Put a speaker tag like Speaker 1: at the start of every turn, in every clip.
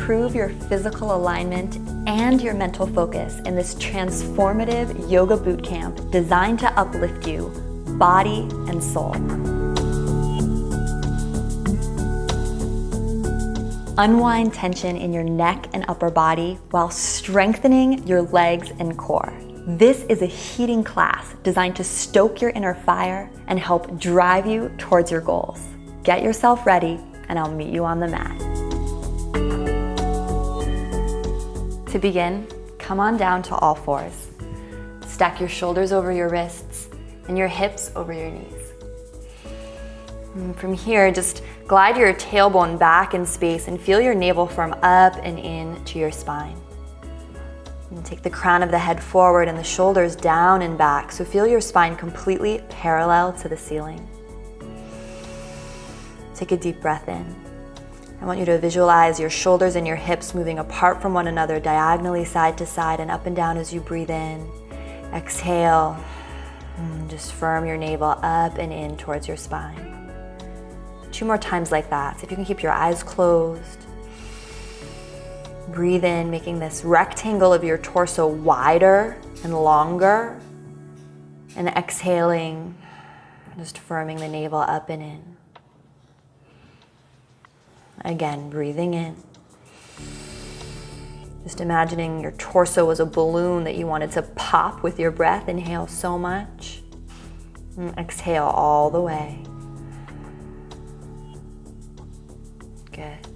Speaker 1: improve your physical alignment and your mental focus in this transformative yoga bootcamp designed to uplift you, body and soul. Unwind tension in your neck and upper body while strengthening your legs and core. This is a heating class designed to stoke your inner fire and help drive you towards your goals. Get yourself ready, and I'll meet you on the mat. To begin, come on down to all fours. Stack your shoulders over your wrists and your hips over your knees. And from here, just glide your tailbone back in space and feel your navel form up and in to your spine. And take the crown of the head forward and the shoulders down and back, so feel your spine completely parallel to the ceiling. Take a deep breath in. I want you to visualize your shoulders and your hips moving apart from one another, diagonally side to side and up and down as you breathe in. Exhale, just firm your navel up and in towards your spine. 2 more times like that. So if you can keep your eyes closed. Breathe in, making this rectangle of your torso wider and longer. And exhaling, just firming the navel up and in. Again, breathing in. Just imagining your torso was a balloon that you wanted to pop with your breath. Inhale so much. And exhale all the way. Good.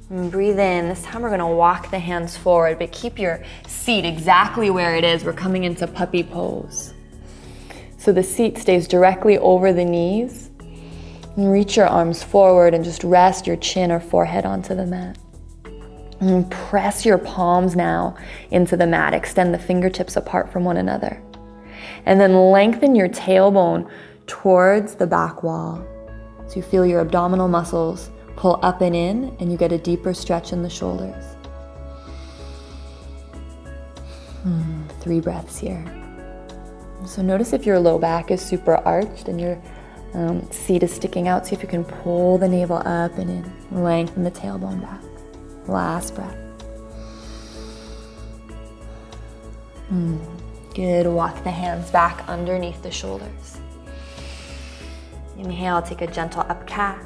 Speaker 1: And breathe in. This time we're going to walk the hands forward, but keep your seat exactly where it is. We're coming into puppy pose. So the seat stays directly over the knees. And reach your arms forward and just rest your chin or forehead onto the mat. And press your palms now into the mat. Extend the fingertips apart from one another. And then lengthen your tailbone towards the back wall. So you feel your abdominal muscles pull up and in, and you get a deeper stretch in the shoulders. 3 breaths here. So notice if your low back is super arched and your seat is sticking out. See if you can pull the navel up and in. Lengthen the tailbone back. Last breath. Good. Walk the hands back underneath the shoulders. Inhale, take a gentle up cat.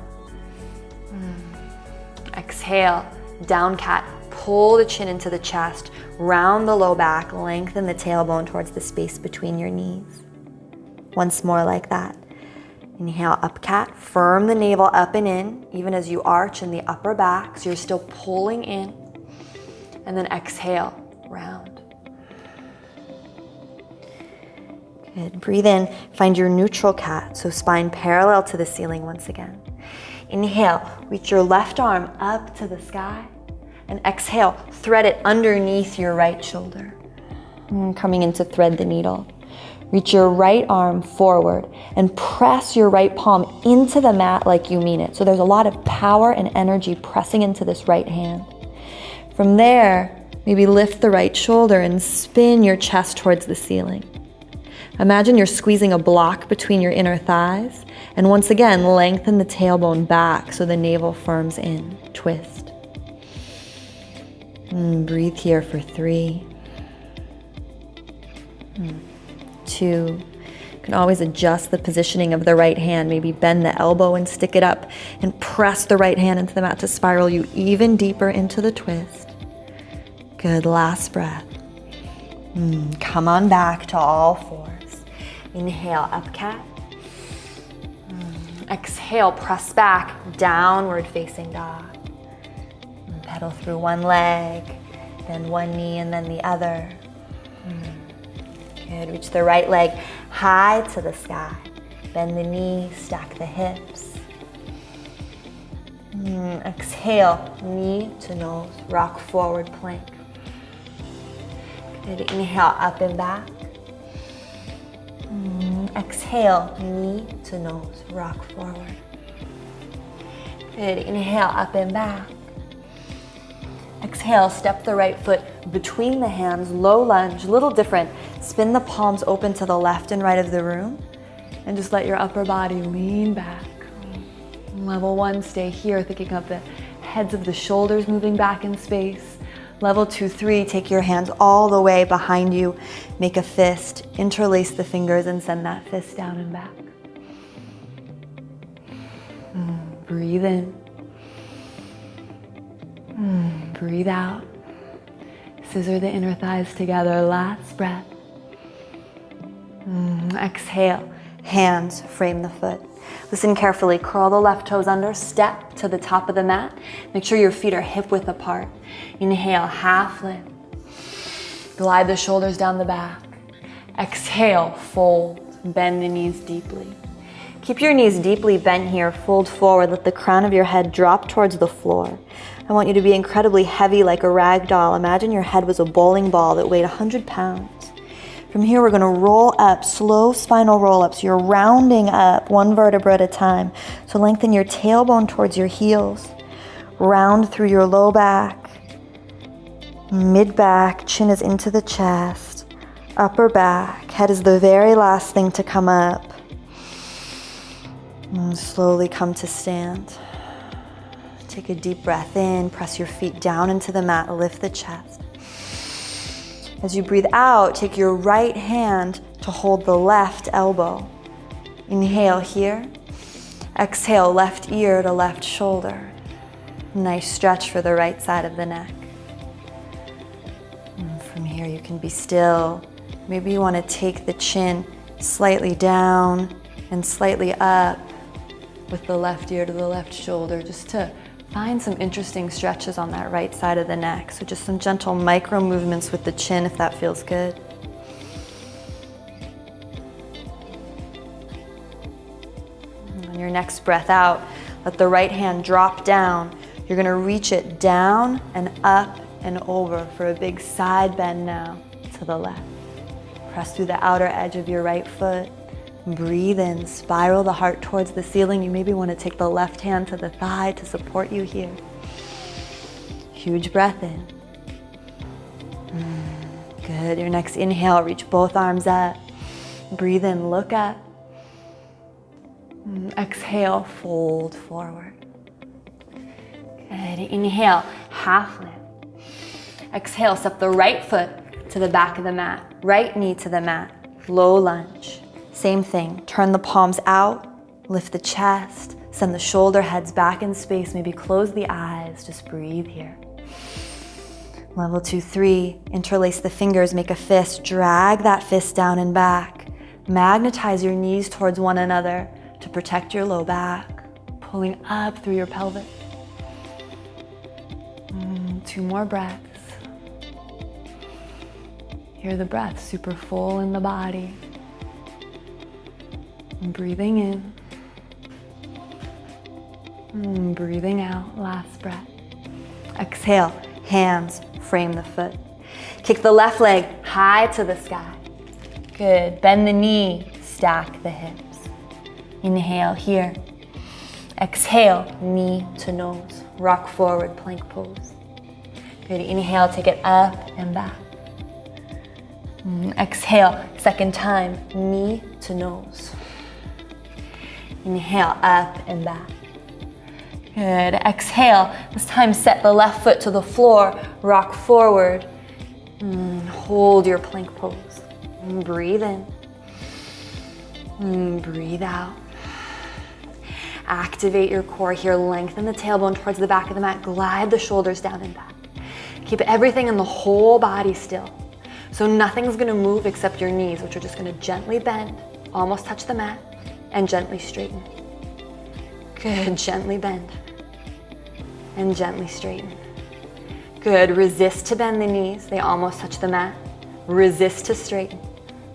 Speaker 1: Exhale, down cat. Pull the chin into the chest. Round the low back. Lengthen the tailbone towards the space between your knees. Once more like that. Inhale, up cat. Firm the navel up and in, even as you arch in the upper back, so you're still pulling in. And then exhale, round. Good. Breathe in, find your neutral cat, so spine parallel to the ceiling once again. Inhale, reach your left arm up to the sky. And exhale, thread it underneath your right shoulder. Coming into thread the needle. Reach your right arm forward and press your right palm into the mat like you mean it. So there's a lot of power and energy pressing into this right hand. From there, maybe lift the right shoulder and spin your chest towards the ceiling. Imagine you're squeezing a block between your inner thighs, and once again, lengthen the tailbone back so the navel firms in. Twist. Breathe here for 3. 2. You can always adjust the positioning of the right hand. Maybe bend the elbow and stick it up and press the right hand into the mat to spiral you even deeper into the twist. Good. Last breath. Come on back to all fours. Inhale, up cat. Exhale, press back, downward facing dog. Pedal through one leg, then one knee, and then the other. Good. Reach the right leg high to the sky. Bend the knee, stack the hips. Exhale, knee to nose, rock forward plank. Good. Inhale, up and back. Exhale, knee to nose, rock forward. Good. Inhale, up and back. Exhale, step the right foot between the hands, low lunge, a little different. Spin the palms open to the left and right of the room, and just let your upper body lean back. Level 1, stay here, thinking of the heads of the shoulders moving back in space. Level 2, 3, take your hands all the way behind you. Make a fist, interlace the fingers and send that fist down and back. Breathe in. Breathe out. Scissor the inner thighs together. Last breath. Exhale. Hands frame the foot. Listen carefully. Curl the left toes under. Step to the top of the mat. Make sure your feet are hip width apart. Inhale, half lift. Glide the shoulders down the back. Exhale, fold. Bend the knees deeply. Keep your knees deeply bent here. Fold forward. Let the crown of your head drop towards the floor. I want you to be incredibly heavy like a rag doll. Imagine your head was a bowling ball that weighed 100 pounds. From here, we're gonna roll up, slow spinal roll-ups. You're rounding up one vertebra at a time. So lengthen your tailbone towards your heels. Round through your low back, mid back, chin is into the chest, upper back. Head is the very last thing to come up. And slowly come to stand. Take a deep breath in, press your feet down into the mat, lift the chest. As you breathe out, take your right hand to hold the left elbow. Inhale here. Exhale, left ear to left shoulder. Nice stretch for the right side of the neck. And from here, you can be still. Maybe you want to take the chin slightly down and slightly up with the left ear to the left shoulder, just to find some interesting stretches on that right side of the neck. So just some gentle micro movements with the chin if that feels good. And on your next breath out, let the right hand drop down. You're gonna reach it down and up and over for a big side bend now to the left. Press through the outer edge of your right foot. Breathe in, spiral the heart towards the ceiling. You maybe want to take the left hand to the thigh to support you here. Huge breath in. Good. Your next inhale, reach both arms up. Breathe in, look up. Exhale, fold forward. Good. Inhale, half lift. Exhale, step the right foot to the back of the mat. Right knee to the mat. Low lunge. Same thing, turn the palms out, lift the chest, send the shoulder heads back in space, maybe close the eyes, just breathe here. Level 2, 3, interlace the fingers, make a fist, drag that fist down and back. Magnetize your knees towards one another to protect your low back, pulling up through your pelvis. 2 more breaths. Hear the breath, super full in the body. Breathing in, breathing out, last breath. Exhale, hands frame the foot. Kick the left leg high to the sky. Good, bend the knee, stack the hips. Inhale here. Exhale, knee to nose. Rock forward, plank pose. Good, inhale, take it up and back. Exhale, second time, knee to nose. Inhale, up and back. Good. Exhale. This time set the left foot to the floor. Rock forward. Hold your plank pose. Breathe in. Breathe out. Activate your core here. Lengthen the tailbone towards the back of the mat. Glide the shoulders down and back. Keep everything in the whole body still. So nothing's gonna move except your knees, which are just gonna gently bend, almost touch the mat, and gently straighten. Good, gently bend. And gently straighten. Good, resist to bend the knees. They almost touch the mat. Resist to straighten.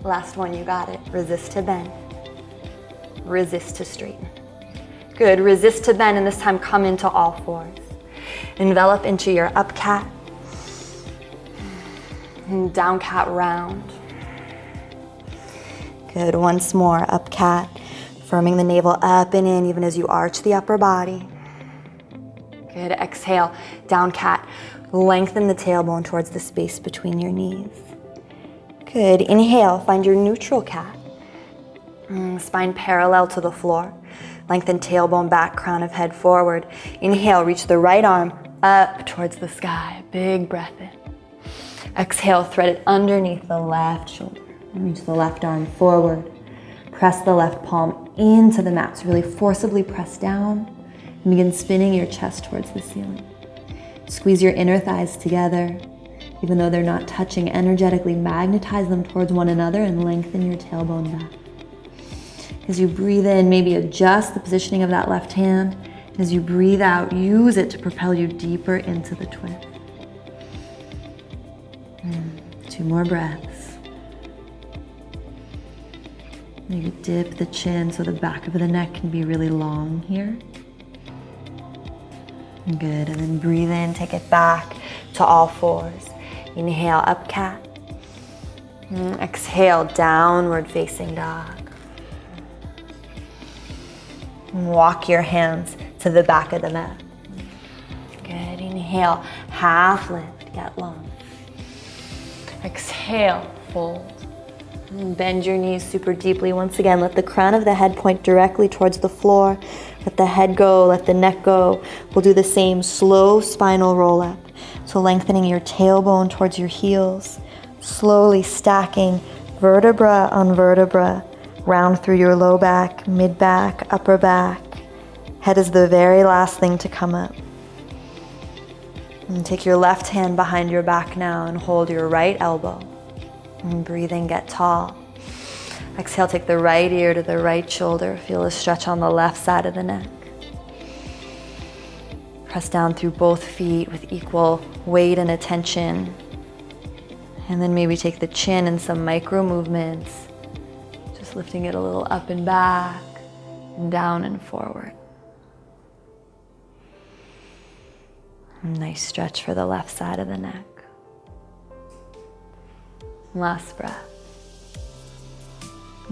Speaker 1: Last one, you got it. Resist to bend. Resist to straighten. Good, resist to bend, and this time come into all fours. Envelop into your up cat. And down cat round. Good, once more, up cat. Firming the navel up and in even as you arch the upper body. Good, exhale, down cat. Lengthen the tailbone towards the space between your knees. Good, inhale, find your neutral cat. Spine parallel to the floor. Lengthen tailbone back, crown of head forward. Inhale, reach the right arm up towards the sky. Big breath in. Exhale, thread it underneath the left shoulder. Reach the left arm forward. Press the left palm into the mat. So really forcibly press down and begin spinning your chest towards the ceiling. Squeeze your inner thighs together. Even though they're not touching, energetically magnetize them towards one another and lengthen your tailbone back. As you breathe in, maybe adjust the positioning of that left hand. And as you breathe out, use it to propel you deeper into the twist. 2 more breaths. Maybe dip the chin so the back of the neck can be really long here. Good, and then breathe in, take it back to all fours. Inhale, up cat. Exhale, downward facing dog. Walk your hands to the back of the mat. Good, inhale, half lift, get long. Exhale, fold. And bend your knees super deeply. Once again, let the crown of the head point directly towards the floor. Let the head go, let the neck go. We'll do the same slow spinal roll up. So lengthening your tailbone towards your heels. Slowly stacking vertebra on vertebra. Round through your low back, mid back, upper back. Head is the very last thing to come up. And take your left hand behind your back now and hold your right elbow. And breathe in, get tall. Exhale, take the right ear to the right shoulder. Feel a stretch on the left side of the neck. Press down through both feet with equal weight and attention. And then maybe take the chin in some micro movements. Just lifting it a little up and back, and down and forward. Nice stretch for the left side of the neck. Last breath.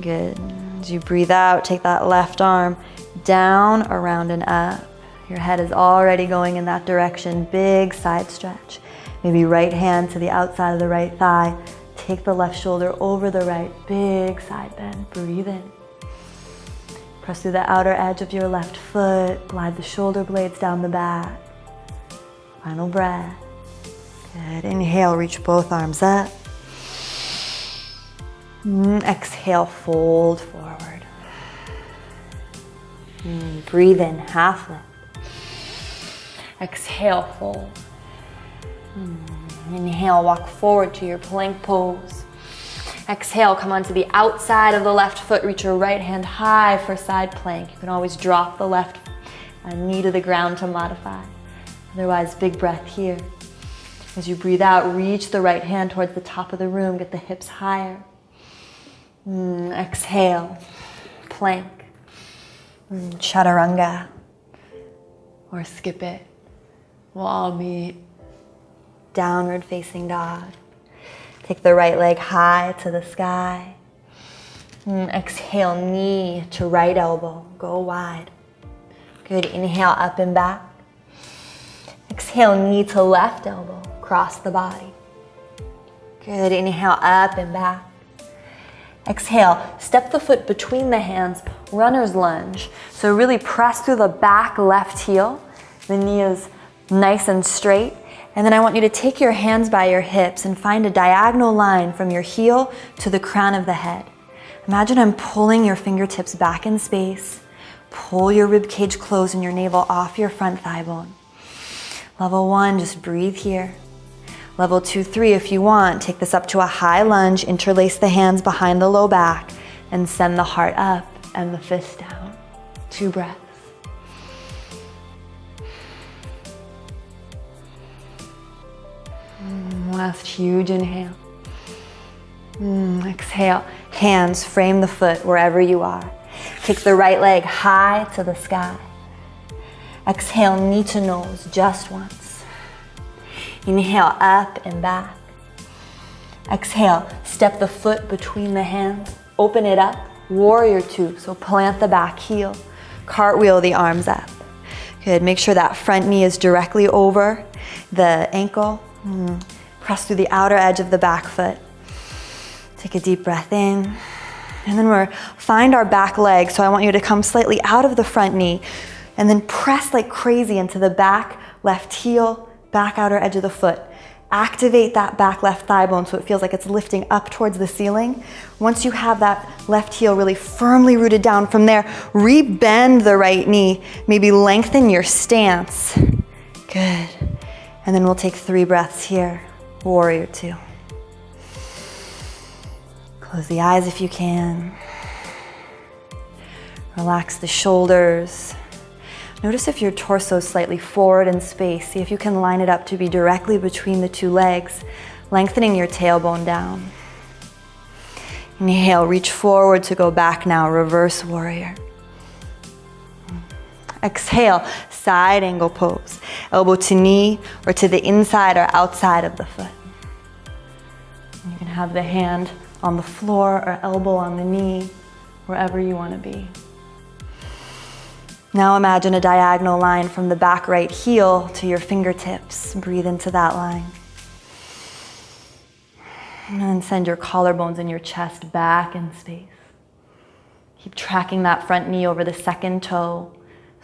Speaker 1: Good. As you breathe out, take that left arm down, around, and up. Your head is already going in that direction. Big side stretch. Maybe right hand to the outside of the right thigh. Take the left shoulder over the right. Big side bend. Breathe in. Press through the outer edge of your left foot. Glide the shoulder blades down the back. Final breath. Good. Inhale, reach both arms up. Exhale, fold forward. Breathe in, half lift. Exhale, fold. Inhale, walk forward to your plank pose. Exhale, come onto the outside of the left foot. Reach your right hand high for side plank. You can always drop the left knee to the ground to modify. Otherwise, big breath here. As you breathe out, reach the right hand towards the top of the room. Get the hips higher. Exhale, plank, chaturanga, or skip it. We'll all meet downward facing dog. Take the right leg high to the sky. Exhale, knee to right elbow, go wide. Good, inhale, up and back. Exhale, knee to left elbow, cross the body. Good, inhale, up and back. Exhale, step the foot between the hands, runner's lunge. So really press through the back left heel. The knee is nice and straight. And then I want you to take your hands by your hips and find a diagonal line from your heel to the crown of the head. Imagine I'm pulling your fingertips back in space. Pull your rib cage closed and your navel off your front thigh bone. Level 1, just breathe here. Level 2, 3, if you want, take this up to a high lunge, interlace the hands behind the low back, and send the heart up and the fist down. 2 breaths. Last huge inhale. Exhale. Hands frame the foot wherever you are. Take the right leg high to the sky. Exhale, knee to nose, just once. Inhale, up and back. Exhale, step the foot between the hands. Open it up, warrior 2. So plant the back heel, cartwheel the arms up. Good, make sure that front knee is directly over the ankle. Press through the outer edge of the back foot. Take a deep breath in And then find our back leg. So I want you to come slightly out of the front knee and then press like crazy into the back left heel, back outer edge of the foot. Activate that back left thigh bone so it feels like it's lifting up towards the ceiling. Once you have that left heel really firmly rooted down, from there, re-bend the right knee. Maybe lengthen your stance. Good. And then we'll take 3 breaths here. Warrior 2. Close the eyes if you can. Relax the shoulders. Notice if your torso is slightly forward in space. See if you can line it up to be directly between the 2 legs, lengthening your tailbone down. Inhale, reach forward to go back now, reverse warrior. Exhale, side angle pose. Elbow to knee or to the inside or outside of the foot. You can have the hand on the floor or elbow on the knee, wherever you want to be. Now imagine a diagonal line from the back right heel to your fingertips. Breathe into that line. And then send your collarbones and your chest back in space. Keep tracking that front knee over the second toe.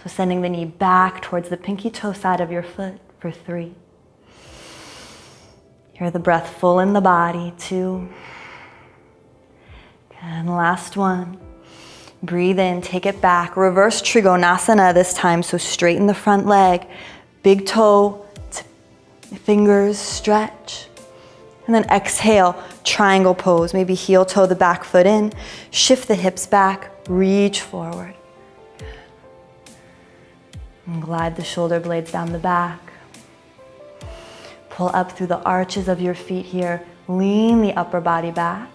Speaker 1: So sending the knee back towards the pinky toe side of your foot for 3. Hear the breath full in the body, 2. And last one. Breathe in, take it back. Reverse Trikonasana this time, so straighten the front leg. Big toe to fingers, stretch. And then exhale, triangle pose. Maybe heel toe the back foot in. Shift the hips back, reach forward. And glide the shoulder blades down the back. Pull up through the arches of your feet here. Lean the upper body back,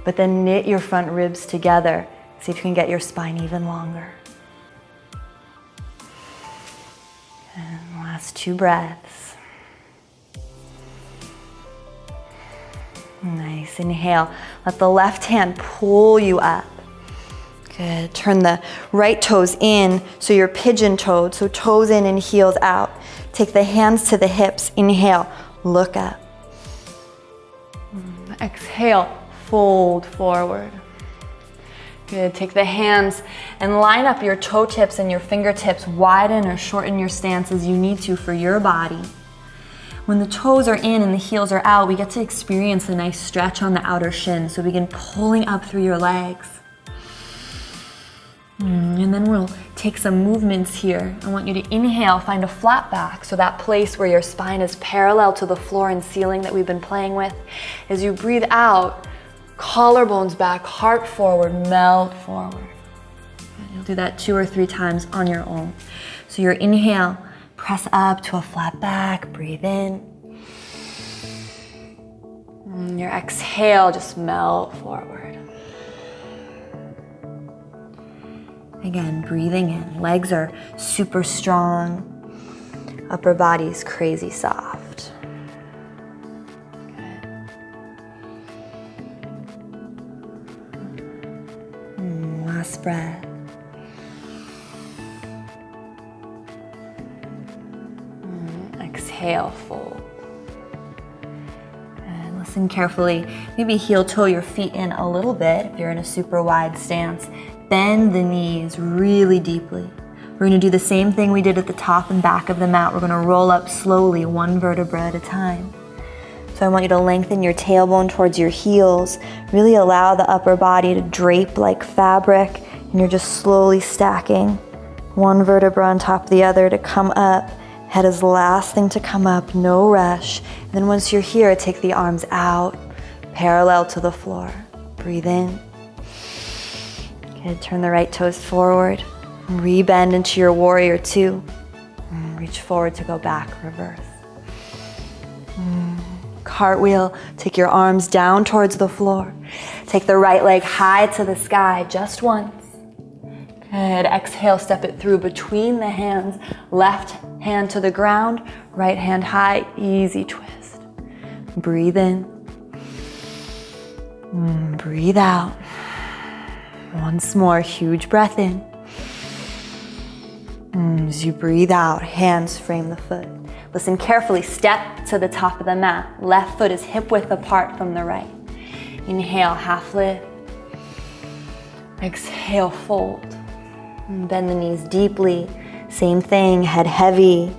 Speaker 1: but then knit your front ribs together. See if you can get your spine even longer. And last 2 breaths. Nice. Inhale. Let the left hand pull you up. Good. Turn the right toes in so you're pigeon-toed. So toes in and heels out. Take the hands to the hips. Inhale. Look up. Exhale. Fold forward. Good. Take the hands and line up your toe tips and your fingertips. Widen or shorten your stance as you need to for your body. When the toes are in and the heels are out, we get to experience a nice stretch on the outer shin. So begin pulling up through your legs. And then we'll take some movements here. I want you to inhale, find a flat back. So that place where your spine is parallel to the floor and ceiling that we've been playing with. As you breathe out, collarbones back, heart forward, melt forward. And you'll do that 2 or 3 times on your own. So your inhale, press up to a flat back, breathe in. And your exhale, just melt forward. Again, breathing in. Legs are super strong. Upper body's crazy soft. Last breath. Exhale, fold. And listen carefully. Maybe heel toe your feet in a little bit if you're in a super wide stance. Bend the knees really deeply. We're gonna do the same thing we did at the top and back of the mat. We're gonna roll up slowly, 1 vertebra at a time. So I want you to lengthen your tailbone towards your heels. Really allow the upper body to drape like fabric, and you're just slowly stacking 1 vertebra on top of the other to come up. Head is the last thing to come up, no rush. And then once you're here, take the arms out, parallel to the floor. Breathe in. Good, turn the right toes forward. Rebend into your warrior 2. Reach forward to go back, reverse. Cartwheel, take your arms down towards the floor. Take the right leg high to the sky, just once. Good, exhale, step it through between the hands. Left hand to the ground, right hand high, easy twist. Breathe in. Breathe out. Once more, huge breath in. As you breathe out, hands frame the foot. Listen carefully, step to the top of the mat. Left foot is hip width apart from the right. Inhale, half lift. Exhale, fold. And bend the knees deeply. Same thing, head heavy,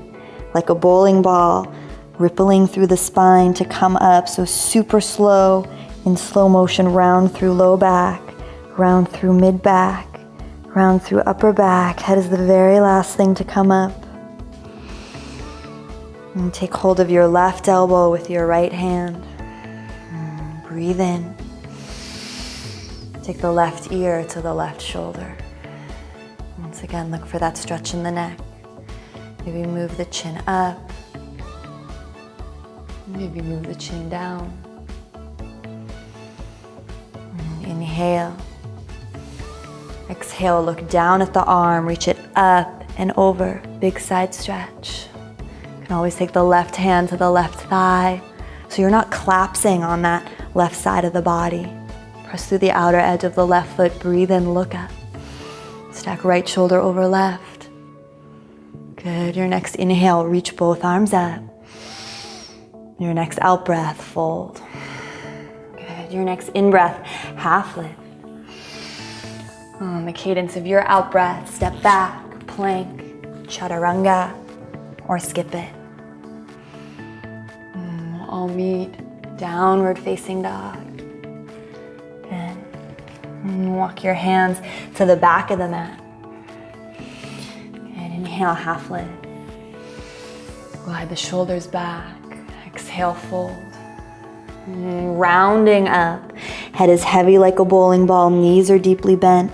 Speaker 1: like a bowling ball, rippling through the spine to come up. So super slow, in slow motion, round through low back, round through mid back, round through upper back. Head is the very last thing to come up. And take hold of your left elbow with your right hand. Breathe in. Take the left ear to the left shoulder. Once again, look for that stretch in the neck. Maybe move the chin up. Maybe move the chin down. Inhale. Exhale, look down at the arm, reach it up and over. Big side stretch. You can always take the left hand to the left thigh, so you're not collapsing on that left side of the body. Press through the outer edge of the left foot, breathe in, look up. Stack right shoulder over left. Good, your next inhale, reach both arms up. Your next out breath, fold. Good, your next in breath, half lift. On the cadence of your out breath, step back, plank, chaturanga, or skip it. All meet, downward facing dog. Good. And walk your hands to the back of the mat. Good, inhale, half lift. Glide the shoulders back. Exhale, fold. Rounding up. Head is heavy like a bowling ball. Knees are deeply bent.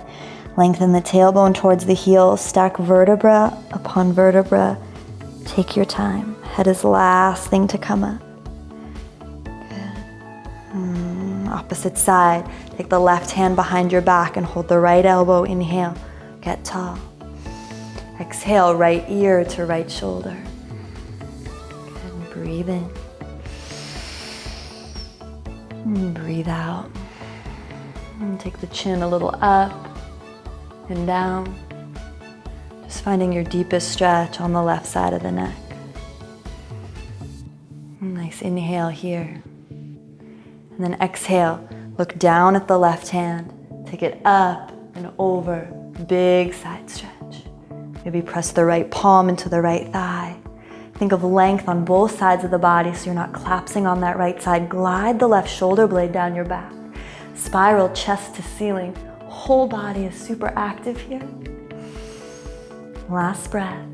Speaker 1: Lengthen the tailbone towards the heels. Stack vertebra upon vertebra. Take your time. Head is last thing to come up. Good. Opposite side. Take the left hand behind your back and hold the right elbow. Inhale. Get tall. Exhale, right ear to right shoulder. Good. Breathe in. And breathe out. And take the chin a little up and down. Just finding your deepest stretch on the left side of the neck. Nice inhale here. And then exhale, look down at the left hand. Take it up and over. Big side stretch. Maybe press the right palm into the right thigh. Think of length on both sides of the body so you're not collapsing on that right side. Glide the left shoulder blade down your back. Spiral chest to ceiling. Whole body is super active here. Last breath.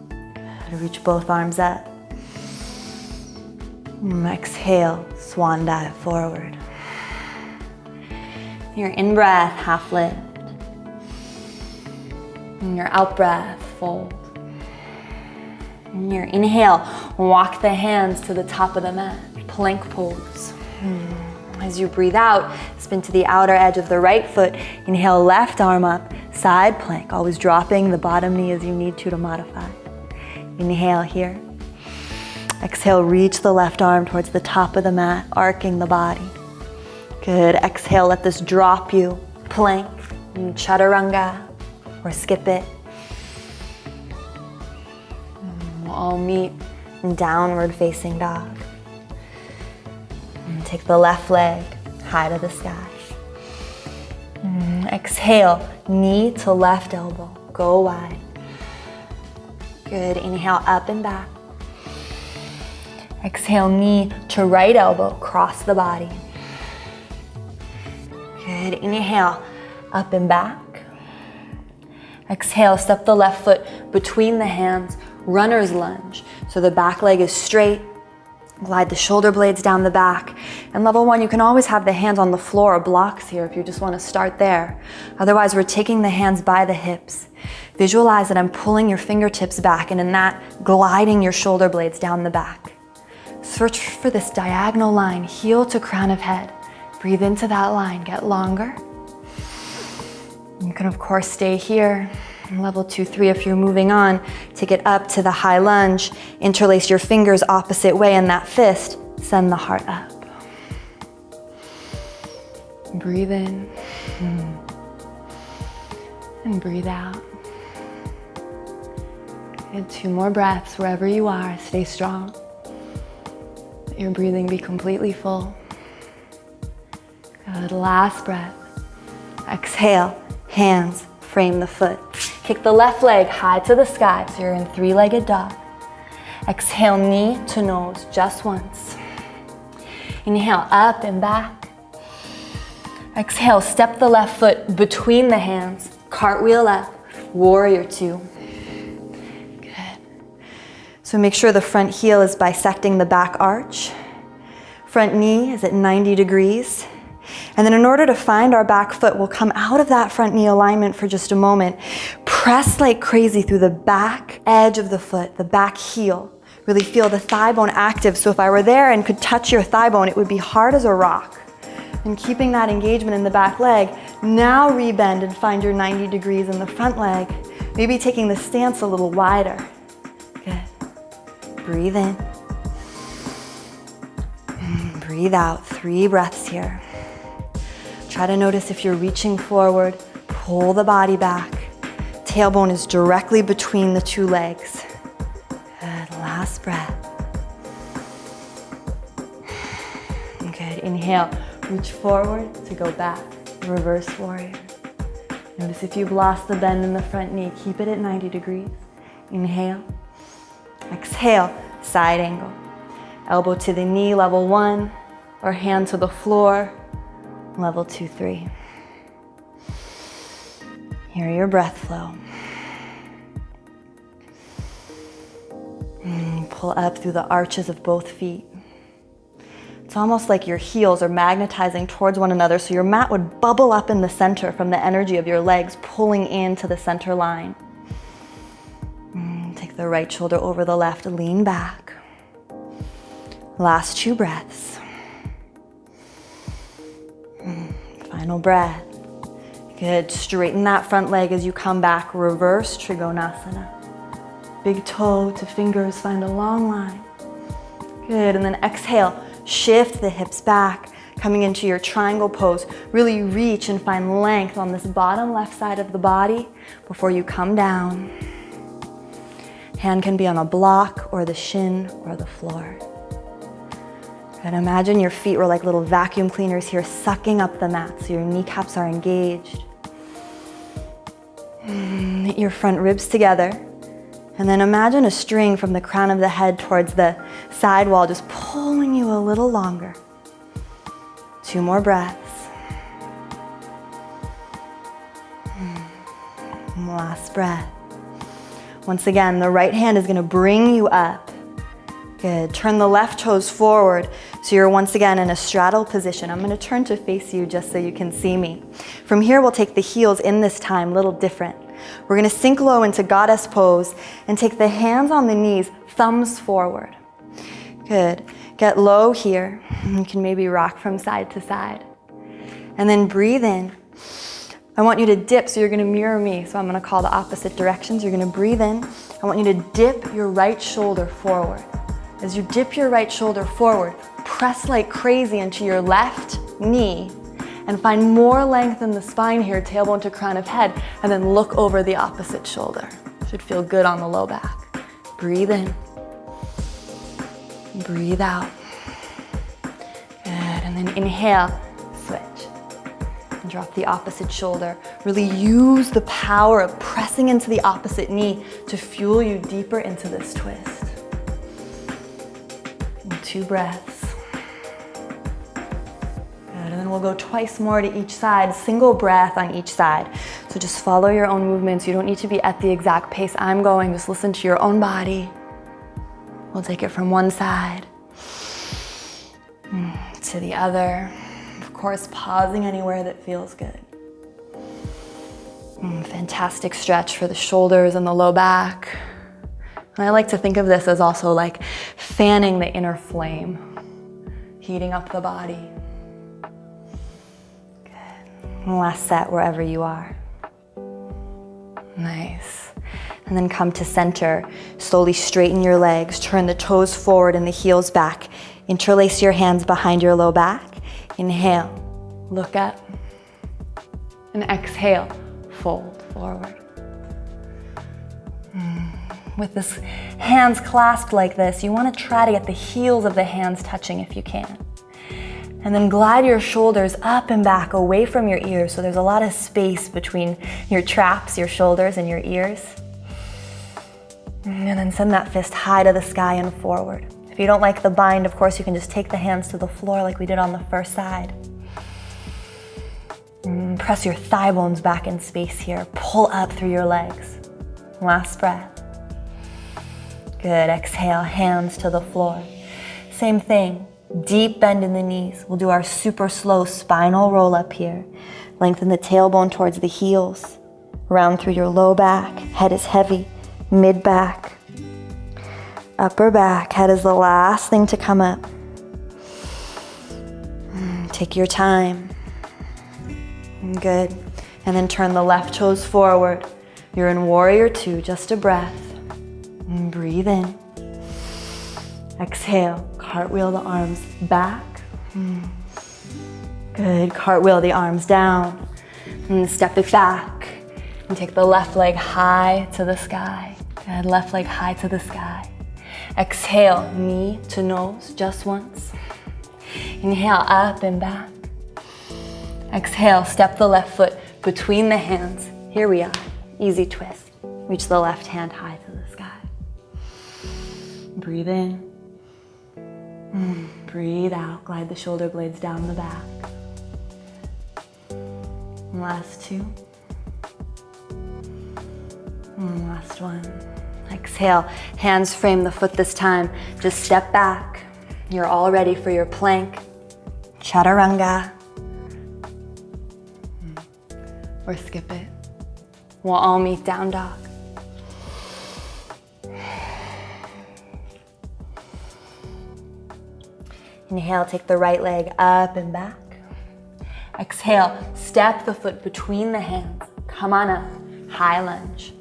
Speaker 1: Good. Reach both arms up. Exhale, swan dive forward. Your in breath, half lift. And your out breath, fold. And your inhale, walk the hands to the top of the mat, plank pose. As you breathe out, spin to the outer edge of the right foot. Inhale, left arm up, side plank, always dropping the bottom knee as you need to modify. Inhale here. Exhale, reach the left arm towards the top of the mat, arcing the body. Good, exhale, let this drop you. Plank, chaturanga, or skip it. All meet in downward facing dog. And take the left leg high to the sky. Exhale, knee to left elbow, go wide. Good, inhale up and back. Exhale, knee to right elbow, cross the body. Good, inhale, up and back. Exhale, step the left foot between the hands, runner's lunge. So the back leg is straight. Glide the shoulder blades down the back. And level one, you can always have the hands on the floor or blocks here if you just want to start there. Otherwise, we're taking the hands by the hips. Visualize that I'm pulling your fingertips back, and in that, gliding your shoulder blades down the back. Search for this diagonal line, heel to crown of head. Breathe into that line, get longer. You can, of course, stay here. Level 2, 3, if you're moving on, take it up to the high lunge. Interlace your fingers opposite way in that fist. Send the heart up. Breathe in. And breathe out. And 2 more breaths wherever you are. Stay strong. Let your breathing be completely full. Good, last breath. Exhale, hands frame the foot. Kick the left leg high to the sky so you're in three-legged dog. Exhale, knee to nose just once. Inhale, up and back. Exhale, step the left foot between the hands. Cartwheel up, warrior two. Good. So make sure the front heel is bisecting the back arch. Front knee is at 90 degrees. And then in order to find our back foot, we'll come out of that front knee alignment for just a moment. Press like crazy through the back edge of the foot, the back heel. Really feel the thigh bone active. So if I were there and could touch your thigh bone, it would be hard as a rock. And keeping that engagement in the back leg, now rebend and find your 90 degrees in the front leg. Maybe taking the stance a little wider. Good. Breathe in. Breathe out. 3 breaths here. Try to notice if you're reaching forward, pull the body back. Tailbone is directly between the 2 legs. Good, last breath. Good, inhale, reach forward to go back, reverse warrior. Notice if you've lost the bend in the front knee, keep it at 90 degrees. Inhale, exhale, side angle. Elbow to the knee, level 1, or hand to the floor, level 2, 3. Hear your breath flow. Pull up through the arches of both feet. It's almost like your heels are magnetizing towards one another, so your mat would bubble up in the center from the energy of your legs pulling into the center line. Take the right shoulder over the left, lean back. Last 2 breaths. Final breath. Good. Straighten that front leg as you come back. Reverse Trikonasana. Big toe to fingers, find a long line. Good. And then exhale. Shift the hips back, coming into your triangle pose. Really reach and find length on this bottom left side of the body before you come down. Hand can be on a block or the shin or the floor. And imagine your feet were like little vacuum cleaners here, sucking up the mat so your kneecaps are engaged. Knit your front ribs together. And then imagine a string from the crown of the head towards the side wall, just pulling you a little longer. 2 more breaths. Last breath. Once again, the right hand is going to bring you up. Good. Turn the left toes forward so you're once again in a straddle position. I'm going to turn to face you just so you can see me. From here, we'll take the heels in this time, a little different. We're going to sink low into goddess pose and take the hands on the knees, thumbs forward. Good. Get low here. You can maybe rock from side to side. And then breathe in. I want you to dip, so you're going to mirror me. So I'm going to call the opposite directions. You're going to breathe in. I want you to dip your right shoulder forward. As you dip your right shoulder forward, press like crazy into your left knee and find more length in the spine here, tailbone to crown of head, and then look over the opposite shoulder. Should feel good on the low back. Breathe in. Breathe out. Good, and then inhale, switch. And drop the opposite shoulder. Really use the power of pressing into the opposite knee to fuel you deeper into this twist. 2 breaths. Good, and then we'll go twice more to each side, single breath on each side. So just follow your own movements. You don't need to be at the exact pace I'm going. Just listen to your own body. We'll take it from one side to the other. Of course, pausing anywhere that feels good. Fantastic stretch for the shoulders and the low back. And I like to think of this as also like fanning the inner flame, heating up the body. Good. And last set wherever you are. Nice. And then come to center. Slowly straighten your legs. Turn the toes forward and the heels back. Interlace your hands behind your low back. Inhale, look up. And exhale, fold forward. With the hands clasped like this, you want to try to get the heels of the hands touching if you can. And then glide your shoulders up and back away from your ears, so there's a lot of space between your traps, your shoulders, and your ears. And then send that fist high to the sky and forward. If you don't like the bind, of course, you can just take the hands to the floor like we did on the first side. Press your thigh bones back in space here. Pull up through your legs. Last breath. Good, exhale, hands to the floor. Same thing, deep bend in the knees. We'll do our super slow spinal roll up here. Lengthen the tailbone towards the heels. Round through your low back, head is heavy. Mid back, upper back, head is the last thing to come up. Take your time. Good. And then turn the left toes forward. You're in warrior two, just a breath. And breathe in. Exhale, cartwheel the arms back. Good, cartwheel the arms down. And step it back. And take the left leg high to the sky. Good, left leg high to the sky. Exhale, knee to nose, just once. Inhale, up and back. Exhale, step the left foot between the hands. Here we are, easy twist. Reach the left hand high to the sky. Breathe in. Breathe out, glide the shoulder blades down the back. Last two. Last one. Exhale, hands frame the foot this time. Just step back. You're all ready for your plank, chaturanga, or skip it. We'll all meet down dog. Inhale, take the right leg up and back. Exhale, step the foot between the hands. Come on up, high lunge.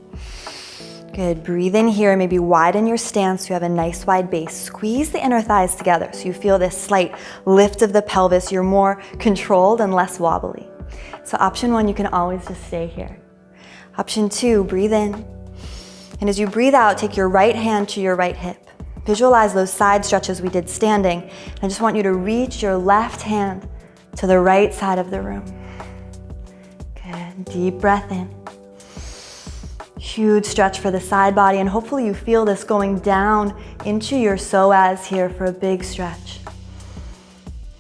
Speaker 1: Good, breathe in here, maybe widen your stance so you have a nice wide base. Squeeze the inner thighs together so you feel this slight lift of the pelvis. You're more controlled and less wobbly. So option one, you can always just stay here. Option two, breathe in. And as you breathe out, take your right hand to your right hip. Visualize those side stretches we did standing. And I just want you to reach your left hand to the right side of the room. Good, deep breath in. Huge stretch for the side body, and hopefully you feel this going down into your psoas here for a big stretch.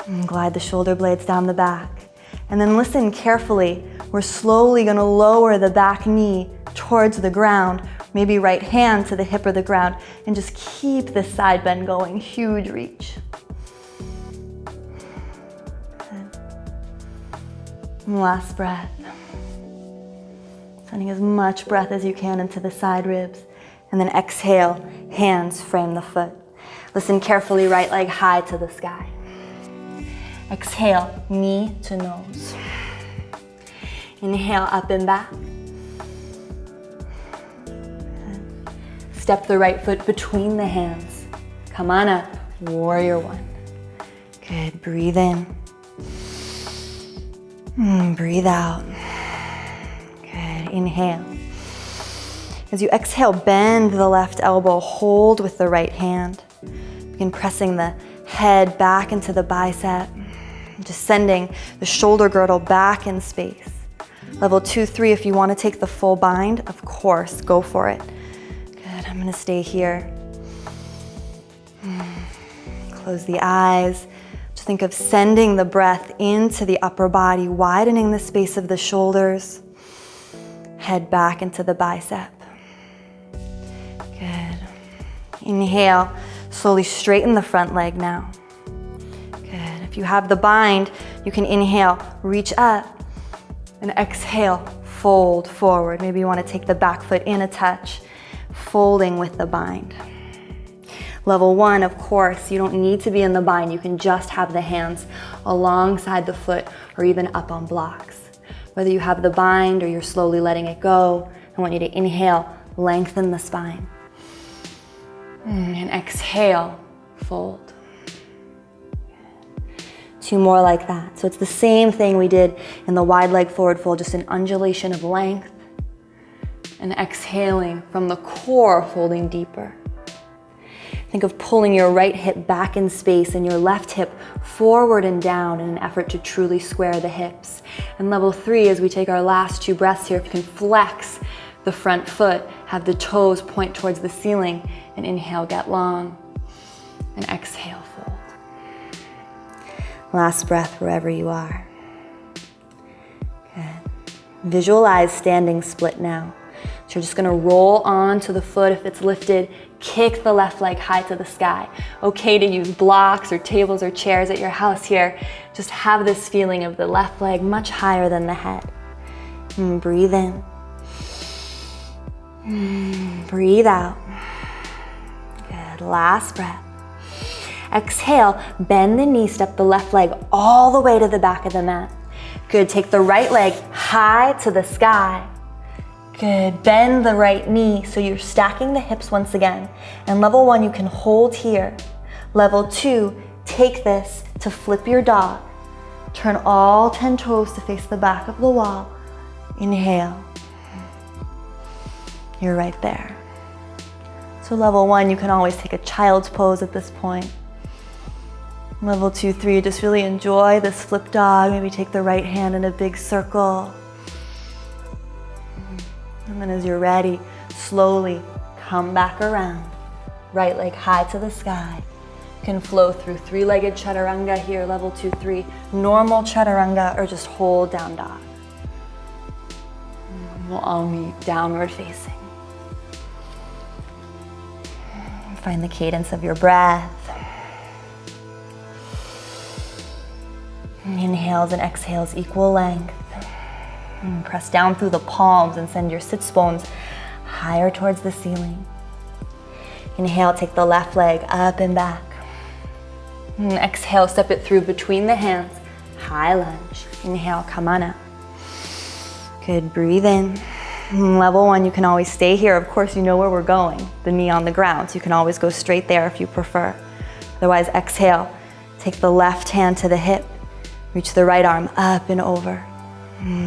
Speaker 1: And glide the shoulder blades down the back. And then listen carefully. We're slowly gonna lower the back knee towards the ground, maybe right hand to the hip or the ground, and just keep this side bend going, huge reach. And last breath. Sending as much breath as you can into the side ribs. And then exhale, hands frame the foot. Listen carefully, right leg high to the sky. Exhale, knee to nose. Inhale, up and back. Step the right foot between the hands. Come on up, warrior one. Good, breathe in. Breathe out. Good, inhale. As you exhale, bend the left elbow, hold with the right hand. Begin pressing the head back into the bicep, just sending the shoulder girdle back in space. Level 2, 3, if you want to take the full bind, of course, go for it. Good, I'm gonna stay here. Close the eyes. Just think of sending the breath into the upper body, widening the space of the shoulders. Head back into the bicep. Good. Inhale, slowly straighten the front leg now. Good. If you have the bind, you can inhale, reach up, and exhale, fold forward. Maybe you want to take the back foot in a touch, folding with the bind. Level 1, of course, you don't need to be in the bind. You can just have the hands alongside the foot or even up on blocks. Whether you have the bind or you're slowly letting it go, I want you to inhale, lengthen the spine. And exhale, fold. 2 more like that. So it's the same thing we did in the wide leg forward fold, just an undulation of length and exhaling from the core, folding deeper. Think of pulling your right hip back in space and your left hip forward and down in an effort to truly square the hips. And level 3, as we take our last 2 breaths here, if you can flex the front foot, have the toes point towards the ceiling, and inhale, get long, and exhale, fold. Last breath wherever you are. Good. Visualize standing split now. So you're just gonna roll onto the foot if it's lifted, kick the left leg high to the sky. Okay to use blocks or tables or chairs at your house here. Just have this feeling of the left leg much higher than the head. And breathe in. Breathe out. Good, last breath. Exhale, bend the knee, step the left leg all the way to the back of the mat. Good, take the right leg high to the sky. Good, bend the right knee so you're stacking the hips once again. And level 1, you can hold here. Level 2, take this to flip your dog. Turn all 10 toes to face the back of the wall. Inhale. You're right there. So level 1, you can always take a child's pose at this point. Level 2, 3, just really enjoy this flip dog. Maybe take the right hand in a big circle. And then as you're ready, slowly come back around. Right leg high to the sky. You can flow through 3-legged chaturanga here, level 2, 3, normal chaturanga, or just hold down dog. We'll all meet downward facing. Find the cadence of your breath. Inhales and exhales equal length. And press down through the palms and send your sits bones higher towards the ceiling. Inhale, take the left leg up and back. And exhale, step it through between the hands. High lunge. Inhale, come on up. Good, breathe in. Level 1, you can always stay here. Of course, you know where we're going, the knee on the ground, so you can always go straight there if you prefer. Otherwise, exhale, take the left hand to the hip, reach the right arm up and over.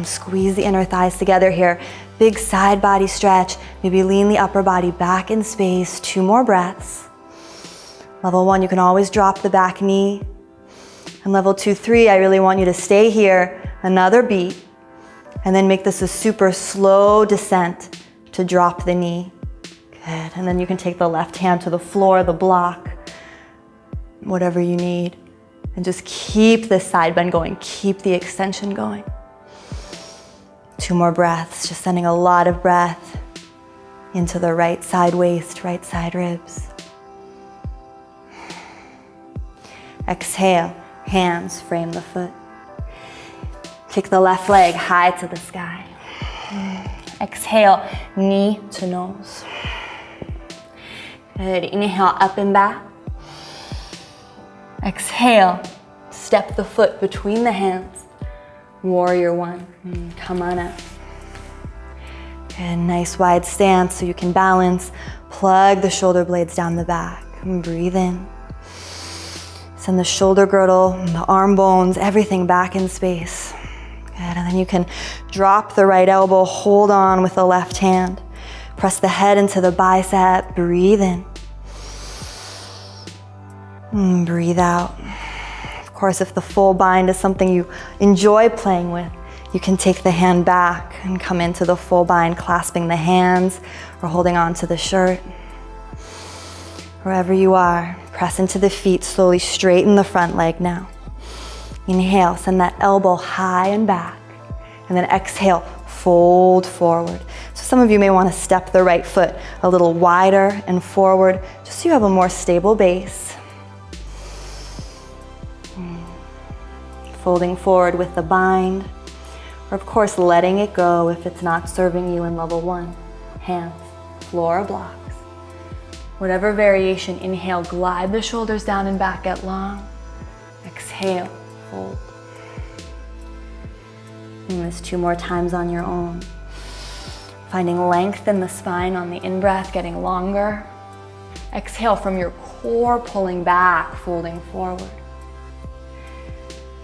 Speaker 1: Squeeze the inner thighs together here. Big side body stretch. Maybe lean the upper body back in space. 2 more breaths. Level 1, you can always drop the back knee. And level 2, 3, I really want you to stay here. Another beat. And then make this a super slow descent to drop the knee. Good. And then you can take the left hand to the floor, the block, whatever you need. And just keep this side bend going. Keep the extension going. 2 more breaths, just sending a lot of breath into the right side waist, right side ribs. Exhale, hands frame the foot. Kick the left leg high to the sky. Exhale, knee to nose. Good, inhale, up and back. Exhale, step the foot between the hands. Warrior 1, come on up. Good, nice wide stance so you can balance. Plug the shoulder blades down the back and breathe in. Send the shoulder girdle, the arm bones, everything back in space. Good, and then you can drop the right elbow, hold on with the left hand. Press the head into the bicep, breathe in. And breathe out. Of course, if the full bind is something you enjoy playing with, you can take the hand back and come into the full bind, clasping the hands or holding on to the shirt. Wherever you are, press into the feet, slowly straighten the front leg now. Inhale, send that elbow high and back. And then exhale, fold forward. So some of you may want to step the right foot a little wider and forward, just so you have a more stable base. Folding forward with the bind, or of course letting it go if it's not serving you in level 1. Hands, floor, blocks. Whatever variation, inhale, glide the shoulders down and back, get long. Exhale, fold. And this 2 more times on your own. Finding length in the spine on the in-breath, getting longer. Exhale from your core, pulling back, folding forward.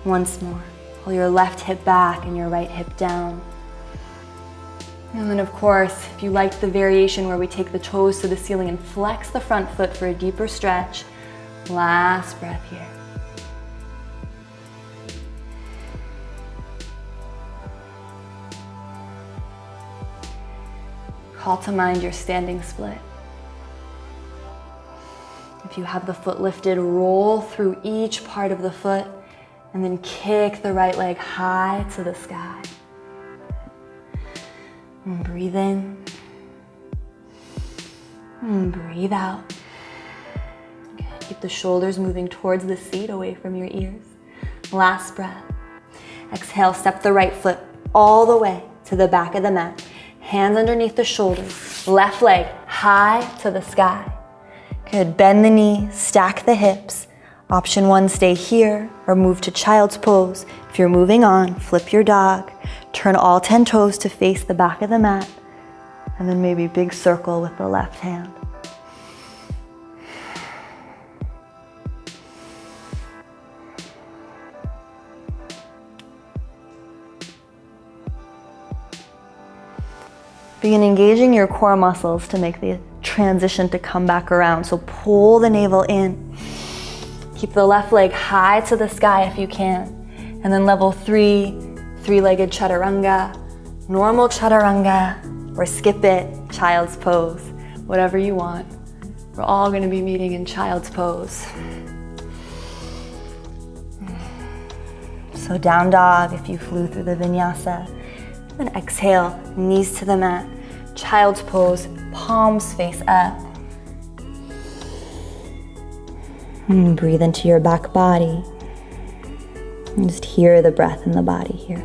Speaker 1: Once more, pull your left hip back and your right hip down. And then of course, if you liked the variation where we take the toes to the ceiling and flex the front foot for a deeper stretch, last breath here. Call to mind your standing split. If you have the foot lifted, roll through each part of the foot and then kick the right leg high to the sky. And breathe in. And breathe out. Good. Keep the shoulders moving towards the seat, away from your ears. Last breath. Exhale, step the right foot all the way to the back of the mat. Hands underneath the shoulders, left leg high to the sky. Good, bend the knee, stack the hips. Option 1, stay here or move to child's pose. If you're moving on, flip your dog. Turn all 10 toes to face the back of the mat. And then maybe big circle with the left hand. Begin engaging your core muscles to make the transition to come back around. So pull the navel in. Keep the left leg high to the sky if you can. And then level 3, three-legged chaturanga, normal chaturanga, or skip it, child's pose, whatever you want. We're all going to be meeting in child's pose. So down dog if you flew through the vinyasa. Then exhale, knees to the mat. Child's pose, palms face up. And breathe into your back body. And just hear the breath in the body here.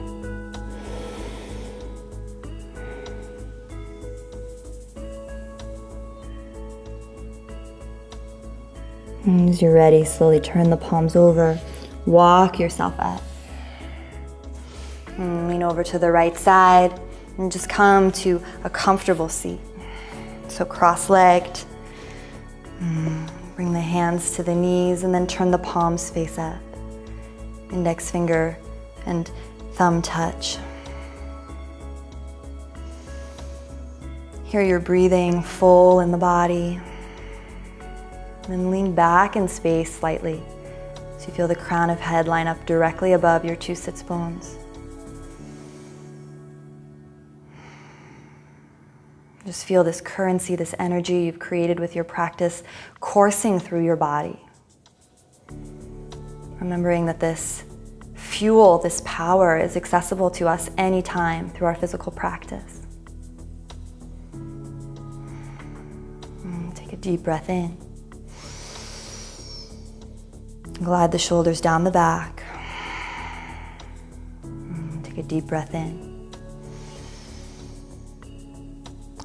Speaker 1: And as you're ready, slowly turn the palms over. Walk yourself up. And lean over to the right side and just come to a comfortable seat. So cross-legged. Bring the hands to the knees and then turn the palms face up. Index finger and thumb touch. Hear your breathing full in the body. Then lean back in space slightly so you feel the crown of head line up directly above your 2 sits bones. Just feel this currency, this energy you've created with your practice coursing through your body. Remembering that this fuel, this power is accessible to us anytime through our physical practice. Take a deep breath in. Glide the shoulders down the back. Take a deep breath in.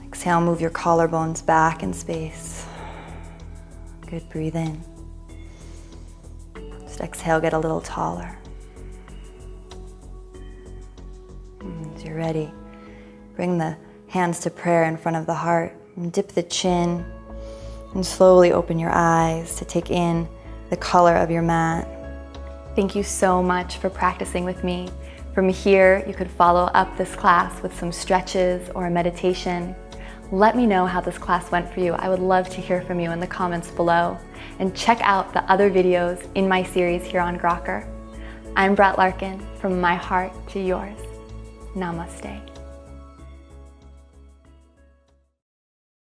Speaker 1: Exhale, move your collarbones back in space. Good, breathe in. Just exhale, get a little taller. As you're ready, bring the hands to prayer in front of the heart and dip the chin and slowly open your eyes to take in the color of your mat. Thank you so much for practicing with me. From here, you could follow up this class with some stretches or a meditation. Let me know how this class went for you. I would love to hear from you in the comments below. And check out the other videos in my series here on Gurmukh. I'm Brett Larkin, from my heart to yours. Namaste.